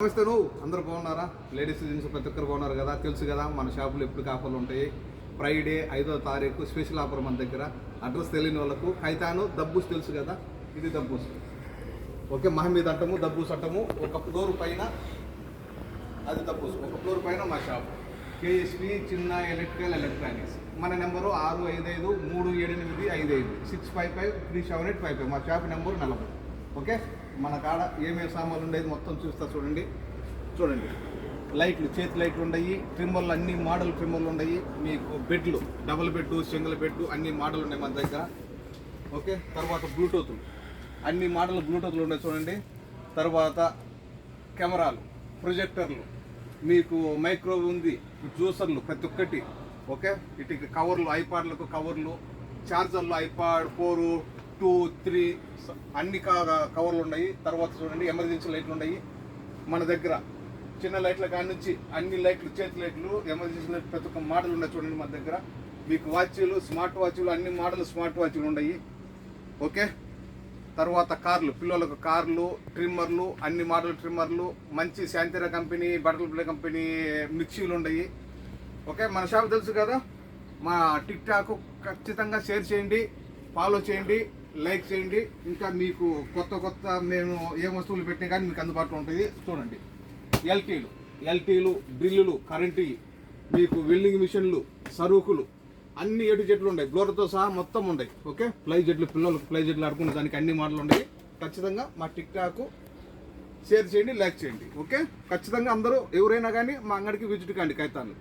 నమస్తే, అందరూ బాగున్నారా? లేడీస్ జీన్స్ ప్రతి ఒక్కరు బాగున్నారు కదా? తెలుసు కదా మన షాపులో ఎప్పుడు ఆఫర్లు ఉంటాయి. ఫ్రైడే 5వ తారీఖు స్పెషల్ ఆఫర్ మన దగ్గర. అడ్రస్ తెలియని వాళ్ళకు ఖైతాను దబ్బూస్ తెలుసు కదా, ఇది దబ్బూస్. ఓకే, మహమ్మద్ అంటాము, దబ్బూస్ అంటాము. ఒక ఫ్లోర్ పైన అది దబ్బూస్, ఒక ఫ్లోర్ పైన మా షాప్ కేఎస్పి చిన్న ఎలక్ట్రానిక్స్. మన నెంబరు 65537855 6553785. మా షాప్ నెంబరు 40. ఓకే, మన కాడ ఏమేమి సామాన్లు ఉండేది మొత్తం చూస్తా చూడండి. లైట్లు, చేతి లైట్లు ఉన్నాయి, ట్రిమ్మర్లు అన్ని మోడల్ ట్రిమ్మర్లు ఉన్నాయి. మీకు బెడ్లు, డబుల్ బెడ్, సింగిల్ బెడ్ అన్ని మోడల్ ఉన్నాయి మన దగ్గర. ఓకే, తర్వాత బ్లూటూత్ అన్ని మోడల్ బ్లూటూత్లు ఉన్నాయి చూడండి. తర్వాత కెమెరాలు, ప్రొజెక్టర్లు, మీకు మైక్రోవేవ్ ఉంది, జ్యూసర్లు ప్రతి ఒక్కటి. ఓకే, ఇటు కవర్లు, ఐపాడ్లకు కవర్లు, ఛార్జర్లు, ఐపాడ్ 4, 2, 3 అన్ని కవర్లు ఉన్నాయి. తర్వాత చూడండి ఎమర్జెన్సీ లైట్లు ఉన్నాయి మన దగ్గర. చిన్న లైట్ల కాడ నుంచి అన్ని లైట్లు, చేతి లైట్లు, ఎమర్జెన్సీ లైట్లు ప్రతి ఒక్క మోడల్ ఉన్నాయి చూడండి మన దగ్గర. మీకు వాచ్లు, స్మార్ట్ వాచ్లు, అన్ని మోడల్ స్మార్ట్ వాచ్లు ఉన్నాయి. ఓకే, తర్వాత కార్లు, పిల్లలకు కార్లు, ట్రిమ్మర్లు, అన్ని మోడల్ ట్రిమ్మర్లు, మంచి శాంతిరా కంపెనీ, బటర్ఫ్లై కంపెనీ మిక్సీలు ఉన్నాయి. ఓకే, మన షాప్ తెలుసు కదా. మా టిక్ టాక్ ఖచ్చితంగా షేర్ చేయండి, ఫాలో చేయండి, లైక్ చేయండి. ఇంకా మీకు కొత్త మేము ఏ వస్తువులు పెట్టినా కానీ మీకు అందుబాటులో ఉంటుంది. చూడండి, ఎల్టీలు, డ్రిల్లులు, కరెంటు, మీకు వెల్డింగ్ మిషన్లు, సరుకులు అన్ని ఏడు జెట్లు ఉన్నాయి, బ్లోర్తో సహా మొత్తం ఉన్నాయి. ఓకే, ఫ్లై జెట్లు, పిల్లలకు ఫ్లై జెట్లు ఆడుకునే దానికి అన్ని మోడల్ ఉన్నాయి. ఖచ్చితంగా మా టిక్ టాక్ షేర్ చేయండి, లైక్ చేయండి. ఓకే, ఖచ్చితంగా అందరూ ఎవరైనా కానీ మా అంగడికి విజిట్ కండి ఖైతాను.